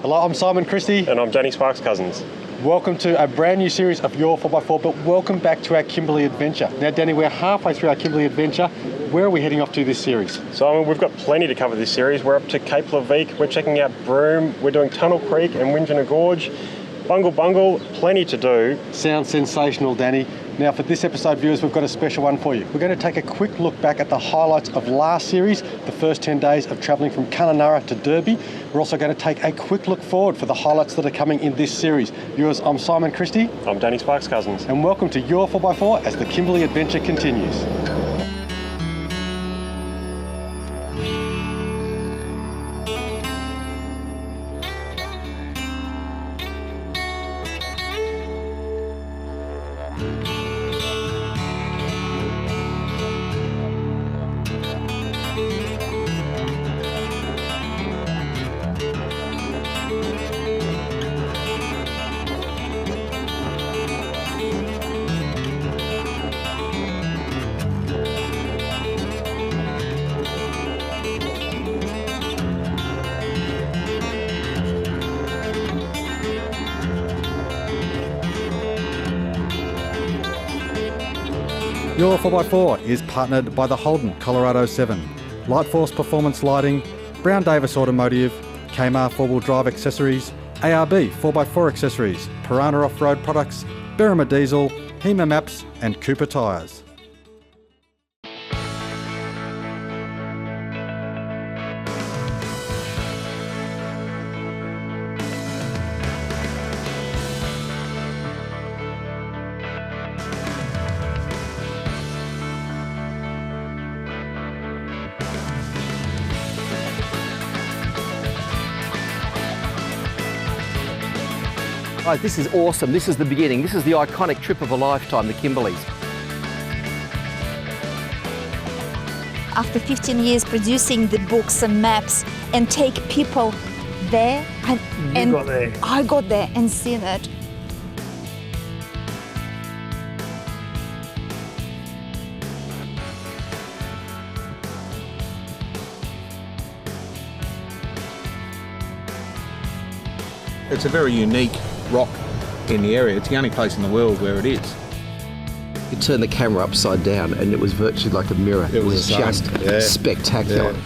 Hello, I'm Simon Christie. And I'm Danny Sparks Cousins. Welcome to a brand new series of Your 4x4, but welcome back to our Kimberley Adventure. Now, Danny, we're halfway through our Kimberley Adventure. Where are we heading off to this series? So we've got plenty to cover this series. We're up to Cape Leveque, we're checking out Broome, we're doing Tunnel Creek and Kununurra Gorge. Bungle, plenty to do. Sounds sensational, Danny. Now, for this episode, viewers, we've got a special one for you. We're going to take a quick look back at the highlights of last series, the first 10 days of travelling from Kununurra to Derby. We're also going to take a quick look forward for the highlights that are coming in this series. Viewers, I'm Simon Christie. I'm Danny Sparks Cousins. And welcome to Your 4x4 as the Kimberley Adventure continues. Your 4x4 is partnered by the Holden Colorado 7, Lightforce Performance Lighting, Brown Davis Automotive, Kmart 4-wheel drive accessories, ARB 4x4 accessories, Piranha Off-Road products, Berrima Diesel, Hema Maps and Cooper Tyres. Guys, this is awesome. This is the beginning. This is the iconic trip of a lifetime, the Kimberleys. After 15 years producing the books and maps and take people there, and I got there and seen it. It's a very unique rock in the area. It's the only place in the world where it is. You turn the camera upside down and it was virtually like a mirror. It was just spectacular. Yeah.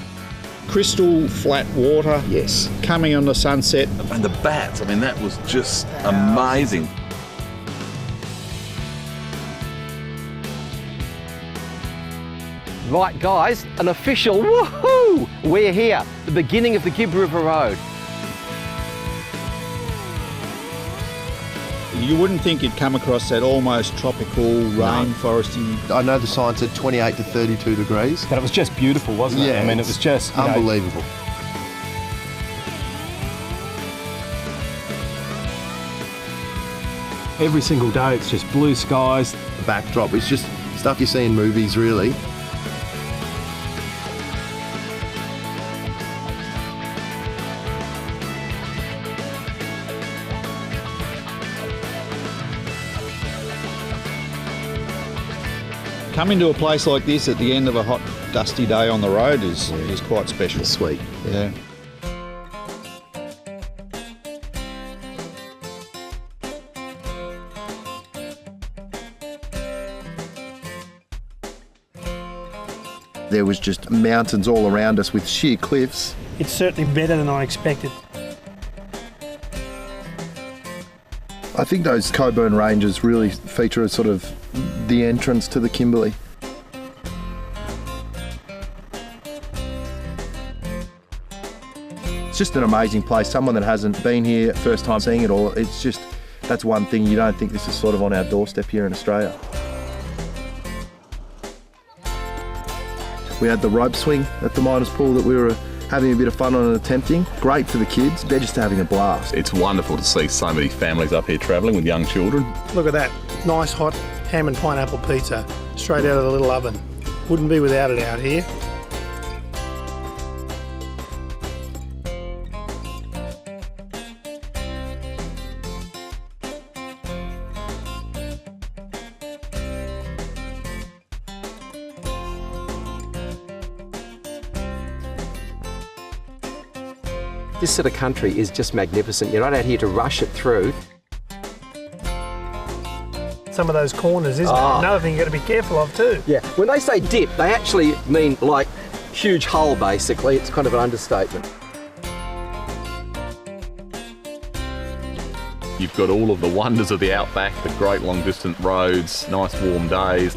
Crystal flat water. Yes. Coming on the sunset. And the bats, I mean, that was just amazing. Right, guys, an official woohoo! We're here, the beginning of the Gibb River Rd. You wouldn't think you'd come across that almost tropical rainforesty. I know the sign said 28 to 32 degrees. But it was just beautiful, wasn't it? Yeah, I mean, it was just unbelievable. Every single day, it's just blue skies. The backdrop, it's just stuff you see in movies, really. Coming to a place like this at the end of a hot, dusty day on the road is quite special. Sweet. Yeah. There was just mountains all around us with sheer cliffs. It's certainly better than I expected. I think those Coburn Ranges really feature as sort of the entrance to the Kimberley. It's just an amazing place. Someone that hasn't been here, first time seeing it all, it's just, that's one thing you don't think this is sort of on our doorstep here in Australia. We had the rope swing at the Miners' Pool that we were having a bit of fun on and attempting. Great for the kids, they're just having a blast. It's wonderful to see so many families up here travelling with young children. Look at that, nice hot ham and pineapple pizza, straight out of the little oven. Wouldn't be without it out here. This sort of country is just magnificent. You're not out here to rush it through. Some of those corners, isn't it? Another thing you've got to be careful of too. Yeah, when they say dip, they actually mean like huge hull, basically. It's kind of an understatement. You've got all of the wonders of the outback, the great long distance roads, nice warm days.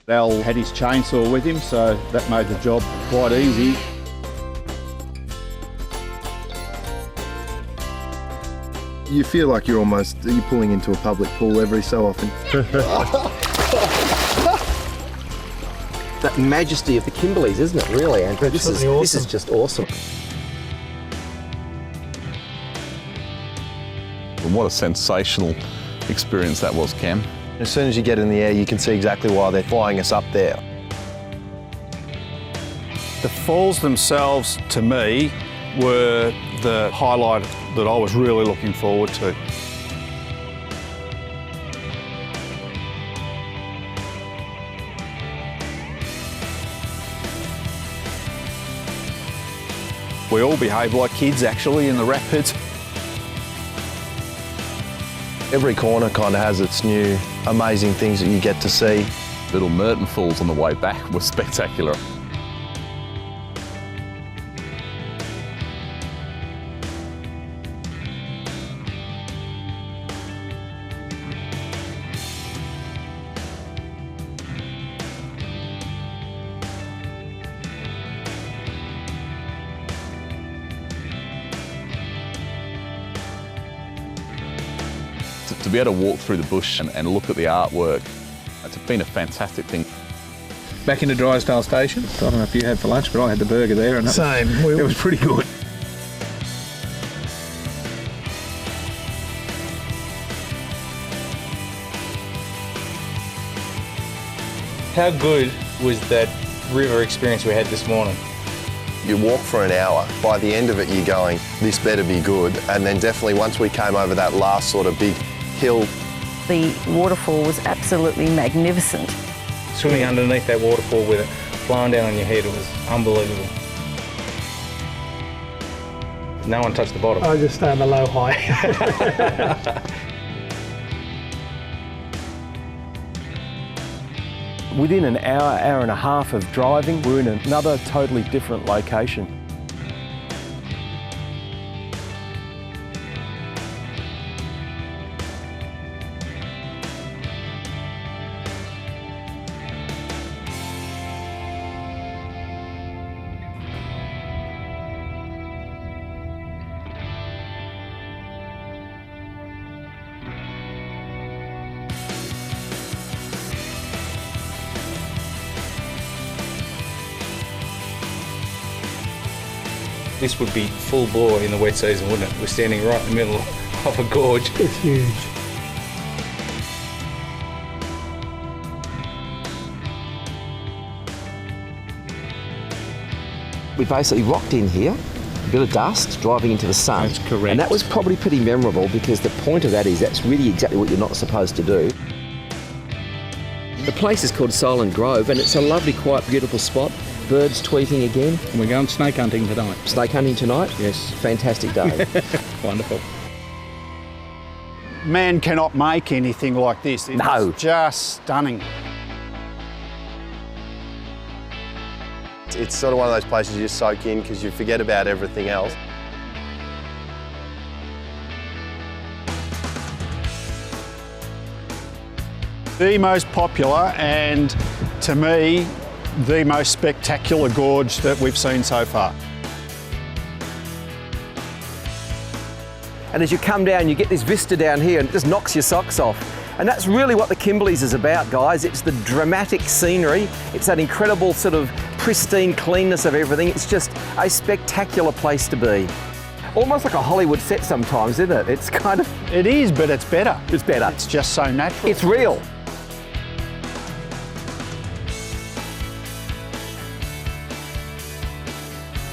Al had his chainsaw with him, so that made the job quite easy. You feel like you're pulling into a public pool every so often. That majesty of the Kimberleys, isn't it, really, Andrew? This is just awesome. And what a sensational experience that was, Cam. As soon as you get in the air, you can see exactly why they're flying us up there. The falls themselves, to me, were the highlight that I was really looking forward to. We all behaved like kids, actually, in the rapids. Every corner kind of has its new amazing things that you get to see. Little Merton Falls on the way back was spectacular. To be able to walk through the bush and look at the artwork, it's been a fantastic thing. Back into DRYSDALE station. I don't know if you had for lunch, but I had the burger there, and it was pretty good. How good was that river experience we had this morning? You walk for an hour. By the end of it, you're going, this better be good. And then definitely once we came over that last sort of big hill. The waterfall was absolutely magnificent. Swimming underneath that waterfall with it flowing down on your head, it was unbelievable. No one touched the bottom. I just stay on the low high. Within an hour, hour and a half of driving, we're in another totally different location. This would be full bore in the wet season, wouldn't it? We're standing right in the middle of a gorge. It's huge. We basically rocked in here, a bit of dust, driving into the sun. That's correct. And that was probably pretty memorable because the point of that is that's really exactly what you're not supposed to do. The place is called Silent Grove and it's a lovely, quiet, beautiful spot. Birds tweeting again. We're going snake hunting tonight. Snake hunting tonight? Yes. Fantastic day. Wonderful. Man cannot make anything like this. It's just stunning. It's sort of one of those places you just soak in because you forget about everything else. The most popular and, to me, the most spectacular gorge that we've seen so far. And as you come down, you get this vista down here and it just knocks your socks off. And that's really what the Kimberleys is about, guys. It's the dramatic scenery. It's that incredible sort of pristine cleanness of everything. It's just a spectacular place to be. Almost like a Hollywood set sometimes, isn't it? It's kind of... It is, but it's better. It's better. It's just so natural. It's real.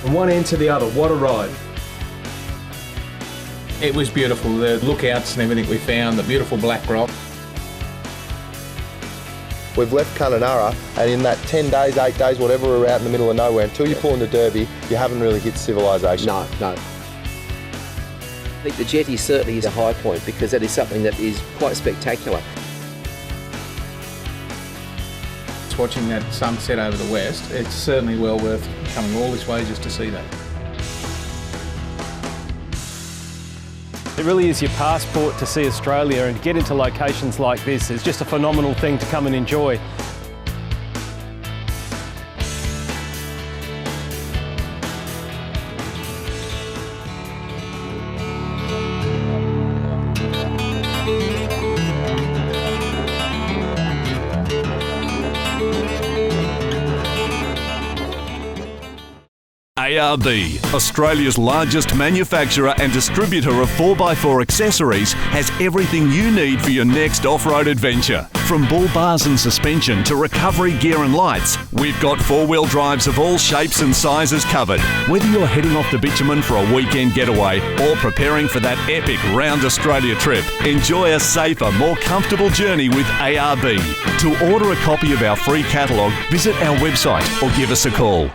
From one end to the other, what a ride. It was beautiful, the lookouts and everything we found, the beautiful black rock. We've left Kununurra, and in that 10 days, 8 days, whatever, we're out in the middle of nowhere. Until you pull into Derby, you haven't really hit civilisation. No. I think the jetty certainly is a high point because that is something that is quite spectacular. Watching that sunset over the west, it's certainly well worth coming all this way just to see that. It really is your passport to see Australia, and to get into locations like this is just a phenomenal thing to come and enjoy. ARB, Australia's largest manufacturer and distributor of 4x4 accessories, has everything you need for your next off-road adventure. From bull bars and suspension to recovery gear and lights, we've got four-wheel drives of all shapes and sizes covered. Whether you're heading off to bitumen for a weekend getaway or preparing for that epic round Australia trip, enjoy a safer, more comfortable journey with ARB. To order a copy of our free catalogue, visit our website or give us a call.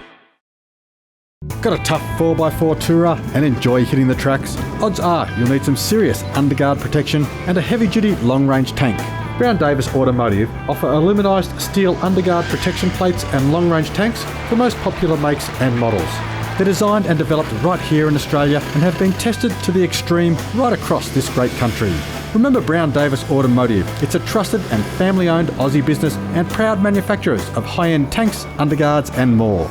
Got a tough 4x4 tourer and enjoy hitting the tracks? Odds are you'll need some serious underguard protection and a heavy-duty long-range tank. Brown Davis Automotive offer aluminised steel underguard protection plates and long-range tanks for most popular makes and models. They're designed and developed right here in Australia and have been tested to the extreme right across this great country. Remember Brown Davis Automotive. It's a trusted and family-owned Aussie business and proud manufacturers of high-end tanks, underguards and more.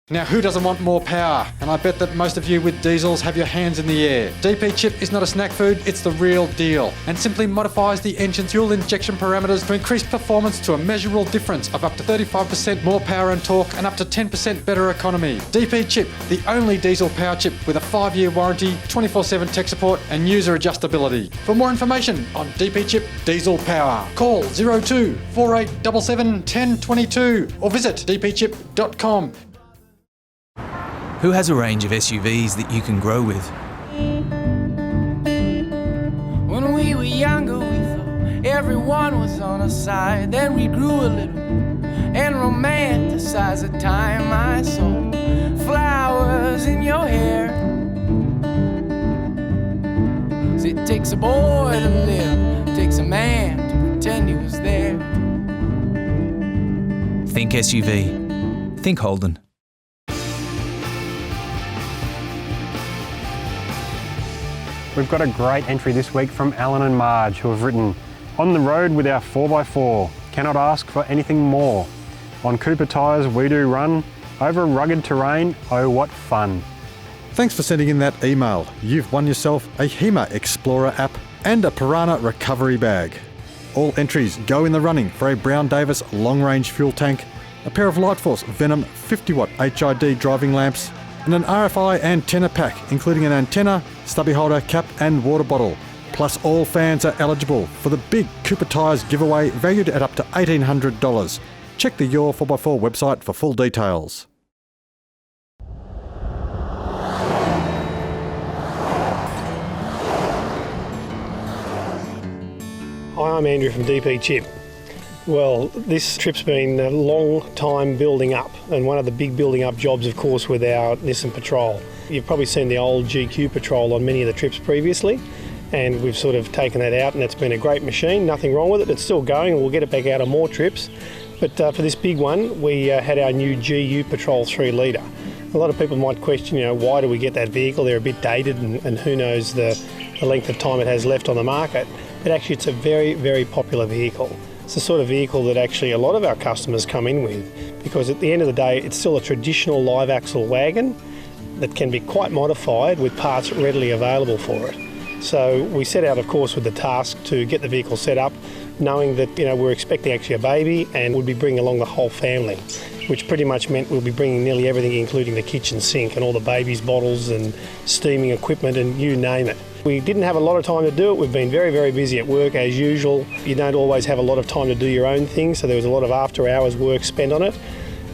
Now, who doesn't want more power? And I bet that most of you with diesels have your hands in the air. DP Chip is not a snack food, it's the real deal, and simply modifies the engine's fuel injection parameters to increase performance to a measurable difference of up to 35% more power and torque and up to 10% better economy. DP Chip, the only diesel power chip with a 5-year warranty, 24/7 tech support and user adjustability. For more information on DP Chip Diesel Power, call 02 4877 1022 or visit dpchip.com. Who has a range of SUVs that you can grow with? When we were younger, we thought everyone was on our side. Then we grew a little and romanticized the time I saw flowers in your hair. 'Cause it takes a boy to live, it takes a man to pretend he was there. Think SUV. Think Holden. We've got a great entry this week from Alan and Marge, who have written, "On the road with our 4x4, cannot ask for anything more. On Cooper tyres we do run, over rugged terrain, oh what fun." Thanks for sending in that email. You've won yourself a HEMA Explorer app and a Piranha recovery bag. All entries go in the running for a Brown Davis long-range fuel tank, a pair of Lightforce Venom 50-watt HID driving lamps, and an RFI antenna pack, including an antenna, stubby holder, cap and water bottle. Plus all fans are eligible for the big Cooper Tyres giveaway valued at up to $1,800. Check the YOUR4X4 website for full details. Hi, I'm Andrew from DP Chip. Well, this trip's been a long time building up, and one of the big building up jobs, of course, with our Nissan Patrol. You've probably seen the old GQ Patrol on many of the trips previously, and we've sort of taken that out, and it's been a great machine, nothing wrong with it, it's still going, and we'll get it back out on more trips. But for this big one, we had our new GU Patrol 3 litre. A lot of people might question, why do we get that vehicle? They're a bit dated, and who knows the length of time it has left on the market. But actually, it's a very, very popular vehicle. It's the sort of vehicle that actually a lot of our customers come in with, because at the end of the day, it's still a traditional live axle wagon that can be quite modified with parts readily available for it. So we set out, of course, with the task to get the vehicle set up, knowing that we're expecting actually a baby and we'll be bringing along the whole family, which pretty much meant we'll be bringing nearly everything, including the kitchen sink and all the baby's bottles and steaming equipment and you name it. We didn't have a lot of time to do it. We've been very, very busy at work as usual. You don't always have a lot of time to do your own thing, so there was a lot of after hours work spent on it.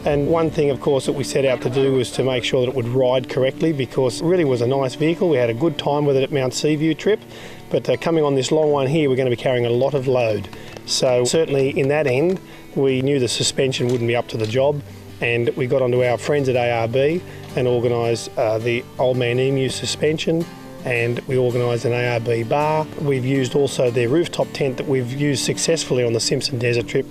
And one thing, of course, that we set out to do was to make sure that it would ride correctly, because it really was a nice vehicle. We had a good time with it at Mount Seaview trip, but coming on this long one here, we're going to be carrying a lot of load. So certainly in that end, we knew the suspension wouldn't be up to the job, and we got onto our friends at ARB and organised the Old Man Emu suspension, and we organised an ARB bar. We've used also their rooftop tent that we've used successfully on the Simpson Desert trip,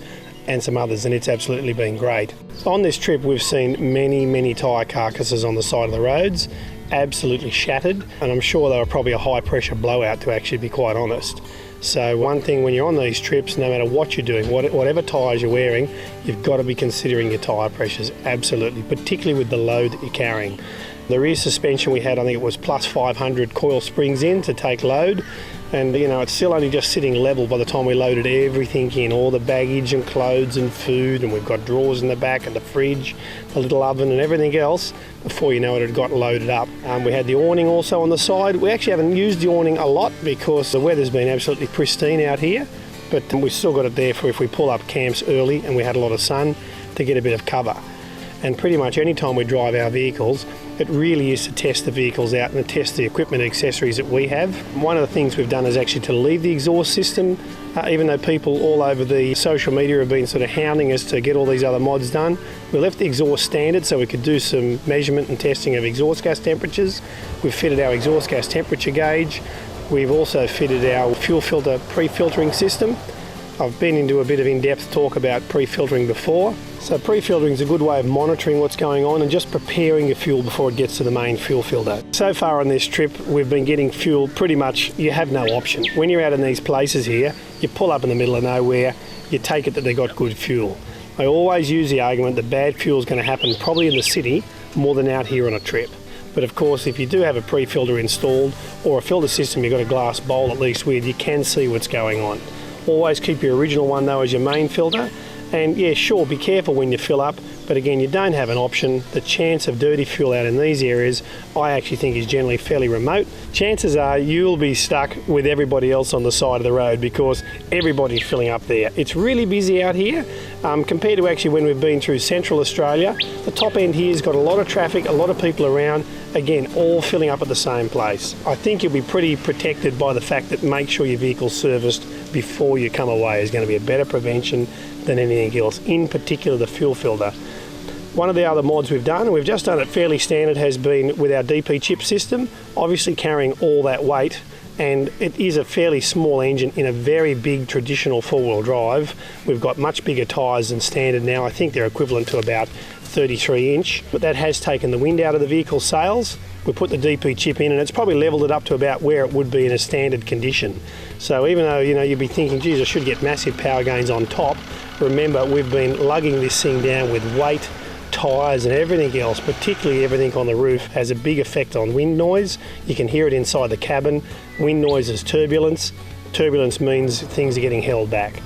and some others, and it's absolutely been great. On this trip we've seen many tyre carcasses on the side of the roads, absolutely shattered, and I'm sure they were probably a high pressure blowout, to actually be quite honest. So one thing when you're on these trips, no matter what you're doing, whatever tyres you're wearing, you've got to be considering your tyre pressures, absolutely, particularly with the load that you're carrying. The rear suspension we had, I think it was plus 500 coil springs in to take load, and you know, it's still only just sitting level by the time we loaded everything in, all the baggage and clothes and food, and we've got drawers in the back and the fridge, the little oven and everything else. Before you know it, it got loaded up. We had the awning also on the side. We actually haven't used the awning a lot because the weather's been absolutely pristine out here, but we've still got it there for if we pull up camps early and we had a lot of sun, to get a bit of cover. And pretty much any time we drive our vehicles, it really is to test the vehicles out and to test the equipment and accessories that we have. One of the things we've done is actually to leave the exhaust system, even though people all over the social media have been sort of hounding us to get all these other mods done. We left the exhaust standard so we could do some measurement and testing of exhaust gas temperatures. We've fitted our exhaust gas temperature gauge. We've also fitted our fuel filter pre-filtering system. I've been into a bit of in-depth talk about pre-filtering before. So pre-filtering is a good way of monitoring what's going on and just preparing your fuel before it gets to the main fuel filter. So far on this trip, we've been getting fuel pretty much, you have no option. When you're out in these places here, you pull up in the middle of nowhere, you take it that they've got good fuel. I always use the argument that bad fuel is going to happen probably in the city more than out here on a trip. But of course, if you do have a pre-filter installed or a filter system you've got a glass bowl at least with, you can see what's going on. Always keep your original one though as your main filter. And yeah, sure, be careful when you fill up, but again, you don't have an option. The chance of dirty fuel out in these areas, I actually think is generally fairly remote. Chances are you'll be stuck with everybody else on the side of the road because everybody's filling up there. It's really busy out here compared to actually when we've been through Central Australia. The top end here's got a lot of traffic, a lot of people around, again, all filling up at the same place. I think you'll be pretty protected by the fact that make sure your vehicle's serviced before you come away is going to be a better prevention than anything else, in particular the fuel filter. One of the other mods we've done, and we've just done it fairly standard, has been with our DP chip system, obviously carrying all that weight, and it is a fairly small engine in a very big traditional four-wheel drive. We've got much bigger tyres than standard now. I think they're equivalent to about 33 inch, but that has taken the wind out of the vehicle sails. We put the DP chip in and it's probably levelled it up to about where it would be in a standard condition. So even though, you know, you'd be thinking, geez, I should get massive power gains on top, remember we've been lugging this thing down with weight, tyres and everything else, particularly everything on the roof, has a big effect on wind noise. You can hear it inside the cabin. Wind noise is turbulence. Turbulence means things are getting held back.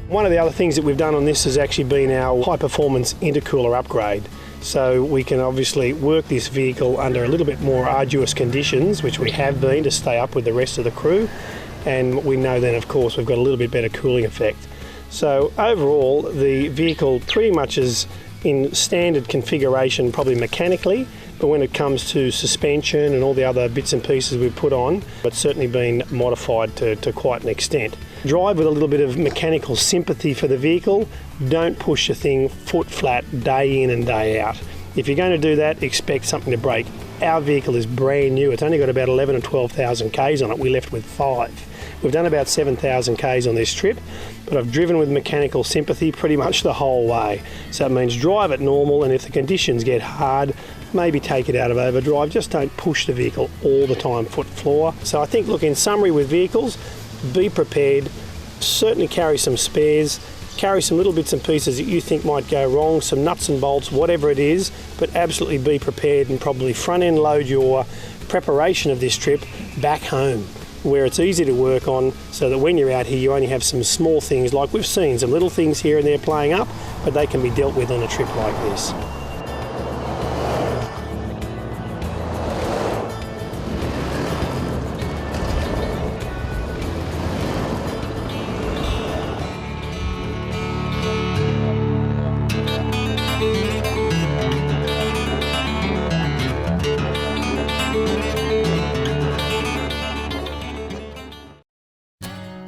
One of the other things that we've done on this has actually been our high performance intercooler upgrade. So we can obviously work this vehicle under a little bit more arduous conditions, which we have been to stay up with the rest of the crew. And we know then, of course, we've got a little bit better cooling effect. So overall, the vehicle pretty much is in standard configuration, probably mechanically, but when it comes to suspension and all the other bits and pieces we've put on, it's certainly been modified to quite an extent. Drive with a little bit of mechanical sympathy for the vehicle. Don't push the thing foot flat day in and day out. If you're going to do that, expect something to break. Our vehicle is brand new. It's only got about 11 or 12,000 Ks on it. We left with 5. We've done about 7,000 Ks on this trip, but I've driven with mechanical sympathy pretty much the whole way. So it means drive it normal, and if the conditions get hard, maybe take it out of overdrive. Just don't push the vehicle all the time, foot floor. So I think, look, in summary with vehicles, be prepared, certainly carry some spares, carry some little bits and pieces that you think might go wrong, some nuts and bolts, whatever it is, but absolutely be prepared and probably front end load your preparation of this trip back home where it's easy to work on, so that when you're out here you only have some small things like we've seen, some little things here and there playing up, but they can be dealt with on a trip like this.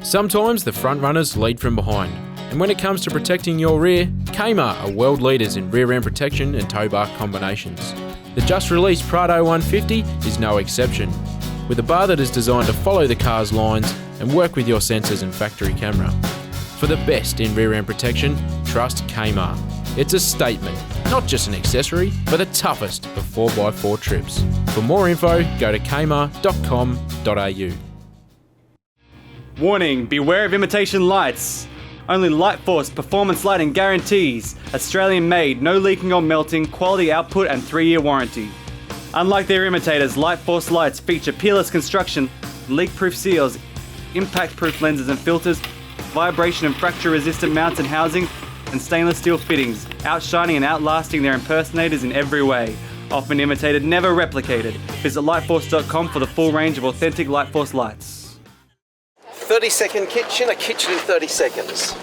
Sometimes the front runners lead from behind, and when it comes to protecting your rear, Kmart are world leaders in rear end protection and tow bar combinations. The just released Prado 150 is no exception, with a bar that is designed to follow the car's lines and work with your sensors and factory camera. For the best in rear end protection, trust Kmart. It's a statement, not just an accessory, but the toughest of 4x4 trips. For more info, go to kmart.com.au. Warning, beware of imitation lights. Only Light Force Performance Lighting guarantees Australian made, no leaking or melting, quality output and 3-year warranty. Unlike their imitators, Light Force lights feature peerless construction, leak-proof seals, impact-proof lenses and filters, vibration and fracture-resistant mounts and housing, and stainless steel fittings, outshining and outlasting their impersonators in every way. Often imitated, never replicated. Visit lightforce.com for the full range of authentic Light Force lights. 30-second kitchen, a kitchen in 30 seconds.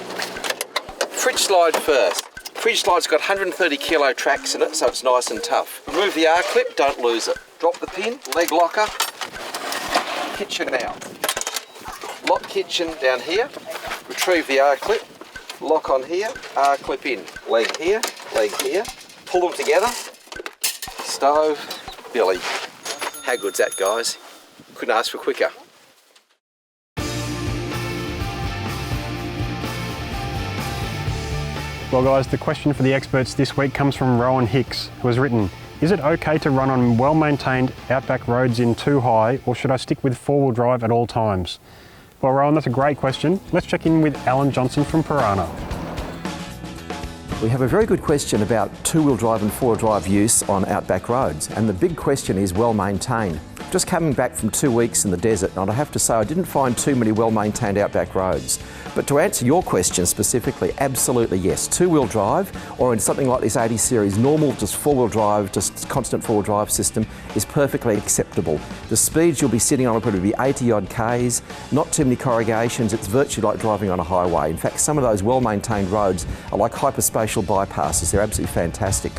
Fridge slide first. Fridge slide's got 130 kilo tracks in it, so it's nice and tough. Remove the R-clip, don't lose it. Drop the pin, leg locker, kitchen out. Lock kitchen down here, retrieve the R-clip, lock on here, R-clip in. Leg here, pull them together, stove, billy. How good's that, guys? Couldn't ask for quicker. Well guys, the question for the experts this week comes from Rowan Hicks, who has written, is it okay to run on well-maintained outback roads in too high, or should I stick with four-wheel drive at all times? Well Rowan, that's a great question. Let's check in with Alan Johnson from Piranha. We have a very good question about two-wheel drive and four-wheel drive use on outback roads, and the big question is well-maintained. Just coming back from 2 weeks in the desert, and I have to say I didn't find too many well-maintained outback roads. But to answer your question specifically, absolutely yes. Two-wheel drive, or in something like this 80 series, normal just four-wheel drive, just constant four-wheel drive system is perfectly acceptable. The speeds you'll be sitting on will probably be 80 odd Ks, not too many corrugations, it's virtually like driving on a highway. In fact, some of those well-maintained roads are like hyperspatial bypasses, they're absolutely fantastic.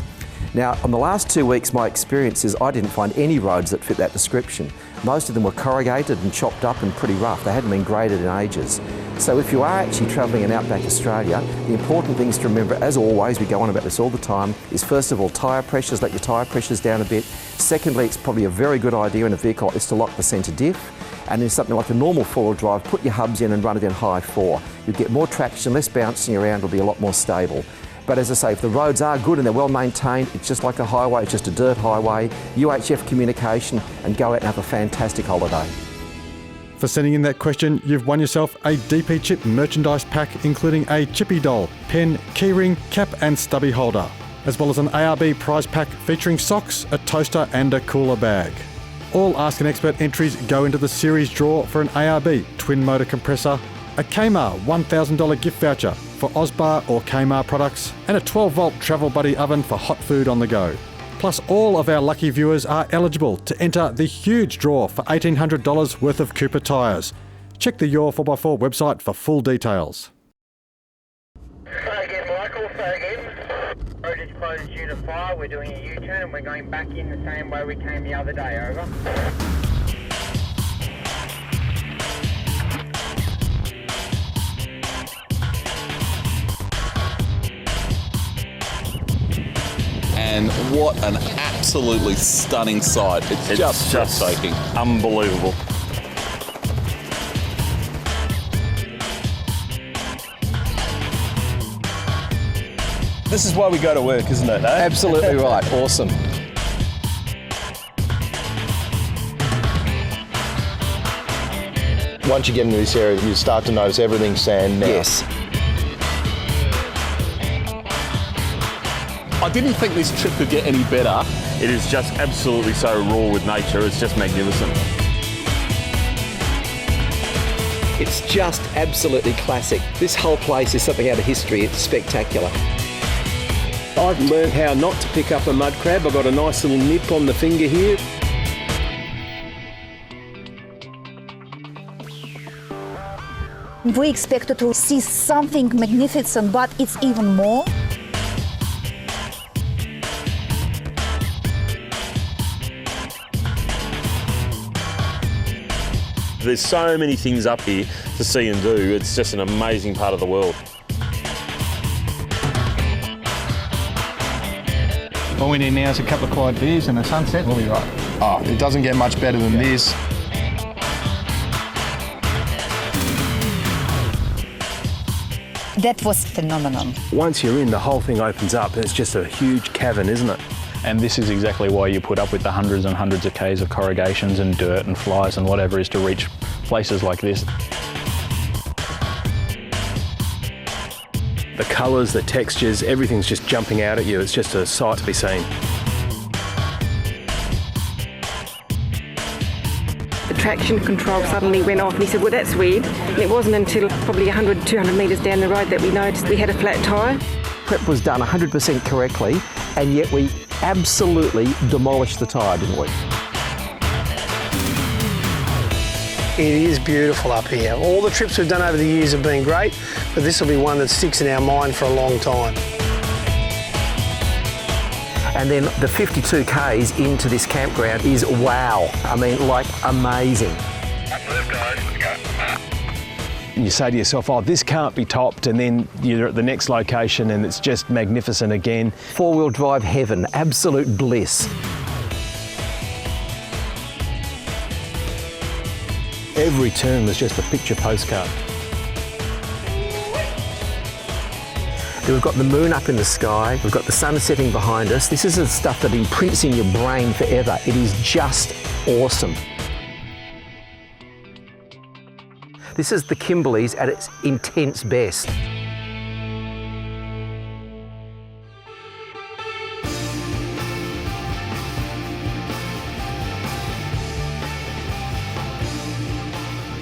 Now, on the last 2 weeks, my experience is I didn't find any roads that fit that description. Most of them were corrugated and chopped up and pretty rough. They hadn't been graded in ages. So if you are actually travelling in outback Australia, the important things to remember, as always, we go on about this all the time, is first of all tyre pressures, let your tyre pressures down a bit. Secondly, it's probably a very good idea in a vehicle is to lock the centre diff. And in something like a normal four-wheel drive, put your hubs in and run it in high 4. You'll get more traction, less bouncing around, it'll be a lot more stable. But as I say, if the roads are good and they're well maintained, it's just like a highway, it's just a dirt highway, UHF communication, and go out and have a fantastic holiday. For sending in that question, you've won yourself a DP Chip merchandise pack including a chippy doll, pen, keyring, cap and stubby holder, as well as an ARB prize pack featuring socks, a toaster and a cooler bag. All Ask an Expert entries go into the series draw for an ARB twin motor compressor, a Kmart $1,000 gift voucher for Osbar or Kmart products, and a 12-volt Travel Buddy oven for hot food on the go. Plus, all of our lucky viewers are eligible to enter the huge draw for $1,800 worth of Cooper tyres. Check the YOUR4X4 website for full details. Say again, Michael, say again. Road is closed due to fire. We're doing a U-turn and we're going back in the same way we came the other day, over. And what an absolutely stunning sight. It's just breathtaking. Unbelievable. This is why we go to work, isn't it? Eh? Absolutely right. Awesome. Once you get into this area, you start to notice everything's sand now. Yes. I didn't think this trip could get any better. It is just absolutely so raw with nature. It's just magnificent. It's just absolutely classic. This whole place is something out of history. It's spectacular. I've learned how not to pick up a mud crab. I've got a nice little nip on the finger here. We expected to see something magnificent, but it's even more. There's so many things up here to see and do. It's just an amazing part of the world. All we need now is a couple of quiet beers and a sunset. We'll be right. Oh, it doesn't get much better than this. That was phenomenal. Once you're in, the whole thing opens up. It's just a huge cavern, isn't it? And this is exactly why you put up with the hundreds and hundreds of k's of corrugations and dirt and flies and whatever is to reach places like this. The colours, the textures, everything's just jumping out at you. It's just a sight to be seen. The traction control suddenly went off and he said, well, that's weird. And it wasn't until probably 100, 200 metres down the road that we noticed we had a flat tyre. Prep was done 100% correctly, and yet we absolutely demolished the tyre, didn't we? It is beautiful up here. All the trips we've done over the years have been great, but this will be one that sticks in our mind for a long time. And then the 52 k's into this campground is wow. I mean, like, amazing. You say to yourself, oh, this can't be topped, and then you're at the next location and it's just magnificent again. Four-wheel drive heaven, absolute bliss. Every turn was just a picture postcard. We've got the moon up in the sky, we've got the sun setting behind us. This is the stuff that imprints in your brain forever. It is just awesome. This is the Kimberleys at its intense best.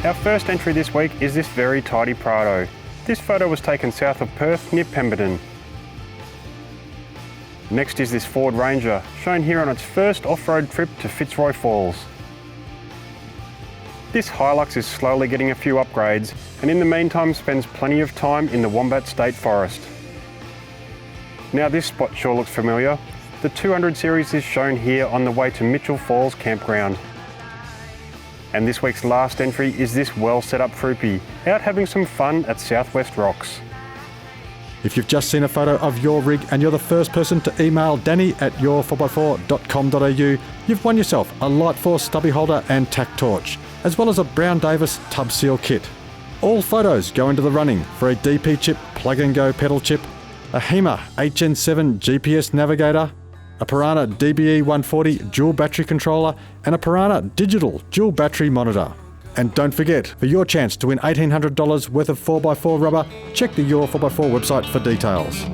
Our first entry this week is this very tidy Prado. This photo was taken south of Perth near Pemberton. Next is this Ford Ranger, shown here on its first off-road trip to Fitzroy Falls. This Hilux is slowly getting a few upgrades, and in the meantime spends plenty of time in the Wombat State Forest. Now this spot sure looks familiar. The 200 series is shown here on the way to Mitchell Falls Campground. And this week's last entry is this well set up troopy, out having some fun at Southwest Rocks. If you've just seen a photo of your rig and you're the first person to email danny@your4x4.com.au, you've won yourself a Light Force stubby holder and tack torch, as well as a Brown Davis tub seal kit. All photos go into the running for a DP chip plug and go pedal chip, a HEMA HN7 GPS navigator, a Piranha DBE 140 dual battery controller, and a Piranha digital dual battery monitor. And don't forget, for your chance to win $1,800 worth of 4x4 rubber, check the Your4x4 website for details.